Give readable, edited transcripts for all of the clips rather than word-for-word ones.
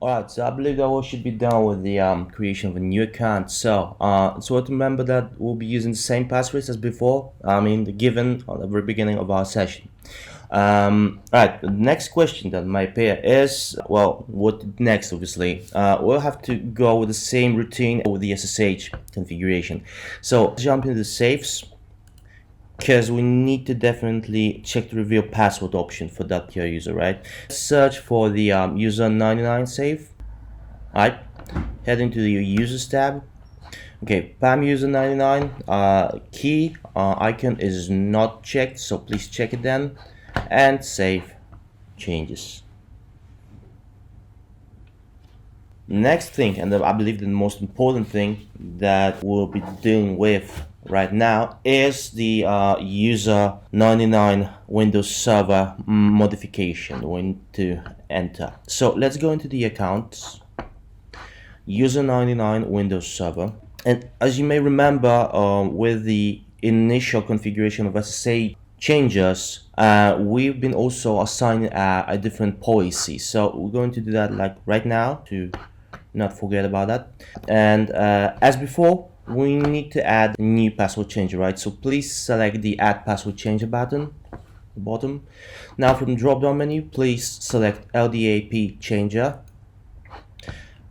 Alright, so I believe that we should be done with the creation of a new account. So remember that we'll be using the same passphrase as before. I mean, the given at the very beginning of our session. Alright, the next question that might appear is, well, what next? Obviously, we'll have to go with the same routine with the SSH configuration. So jump into the safes, because we need to definitely check the reveal password option for that particular user, right? Search for the user 99 safe, right? Head into the users tab. Okay, PAM user 99 key icon is not checked, so please check it then, and save changes. Next thing, and I believe the most important thing that we'll be dealing with right now, is the user 99 Windows Server modification. We need to enter. So let's go into the accounts, user 99 Windows Server, and as you may remember, with the initial configuration of SSH changes, we've been also assigning a different policy. So we're going to do that like right now to not forget about that. And as before, we need to add a new password changer, right? So please select the add password changer button at the bottom. Now from the drop down menu, please select LDAP changer,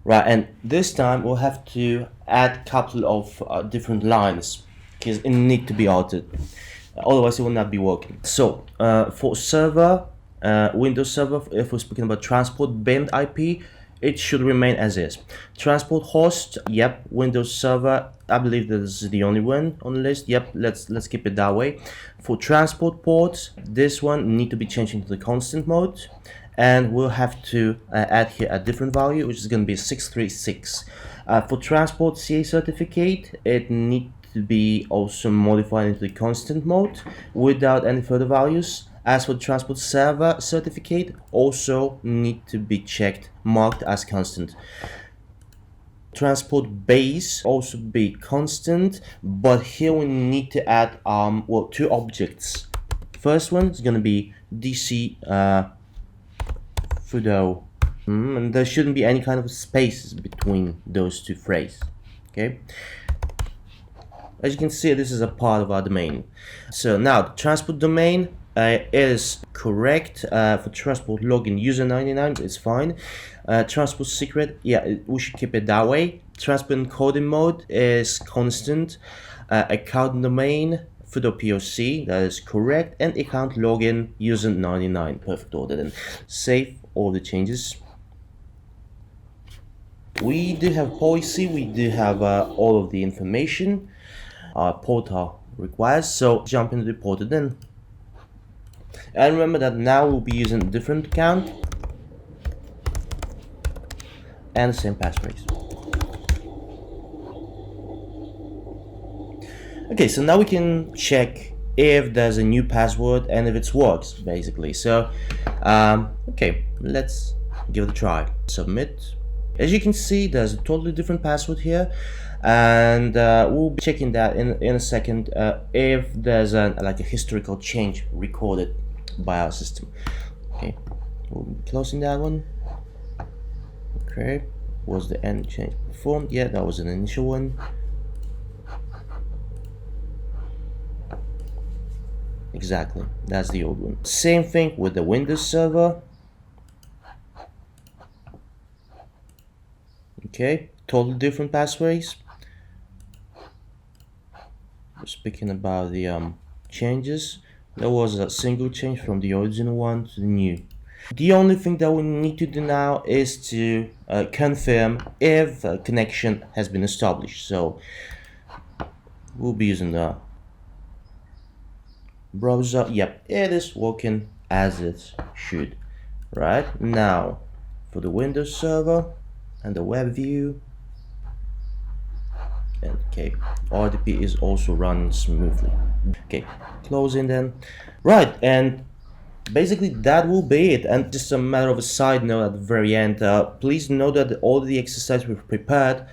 right? And this time we'll have to add a couple of different lines because it need to be altered, otherwise it will not be working. So for server, Windows Server, if we're speaking about transport binned IP, it should remain as is. Transport host, yep, Windows Server, I believe that this is the only one on the list. Yep, let's keep it that way. For transport ports, this one need to be changed into the constant mode, and we'll have to add here a different value, which is going to be 636. For transport CA certificate, it need to be also modified into the constant mode without any further values. As for transport server certificate, also need to be checked, marked as constant. Transport base also be constant, but here we need to add well, two objects. First one is going to be DC sudo, and there shouldn't be any kind of spaces between those two phrases. Okay. As you can see, this is a part of our domain. So now the transport domain is correct. For transport login user 99 is fine. Transport secret, yeah, we should keep it that way. Transport encoding mode is constant. Account domain sudo POC, that is correct, and account login user 99, perfect order. Then save all the changes. We do have policy, we do have all of the information portal requires, so jump into the portal then. And remember that now we'll be using a different account and the same passphrase. Okay, so now we can check if there's a new password and if it works, basically. So okay, let's give it a try. Submit. As you can see, there's a totally different password here, and we'll be checking that in a second if there's like a historical change recorded by our system. Okay, we'll be closing that one. Okay, was the end change performed? Yeah, that was an initial one. Exactly, that's the old one. Same thing with the Windows Server. Okay, totally different passphrase. Speaking about the changes, there was a single change from the original one to the new. The only thing that we need to do now is to confirm if a connection has been established. So we'll be using the browser. Yep, it is working as it should. Right now, for the Windows Server and the web view, and okay, RDP is also running smoothly. Okay, closing then. Right, and basically that will be it. And just a matter of a side note at the very end, please note that all the exercises we've prepared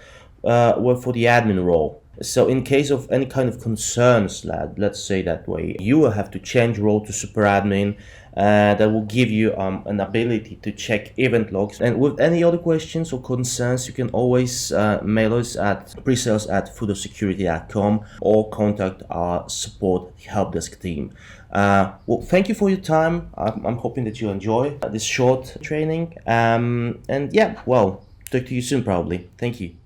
were for the admin role. So in case of any kind of concerns, let's say that way, you will have to change role to super admin. That will give you an ability to check event logs. And with any other questions or concerns, you can always mail us at presales@fudosecurity.com or contact our support help desk team. Well, thank you for your time. I'm hoping that you enjoy this short training. And yeah, well, talk to you soon probably. Thank you.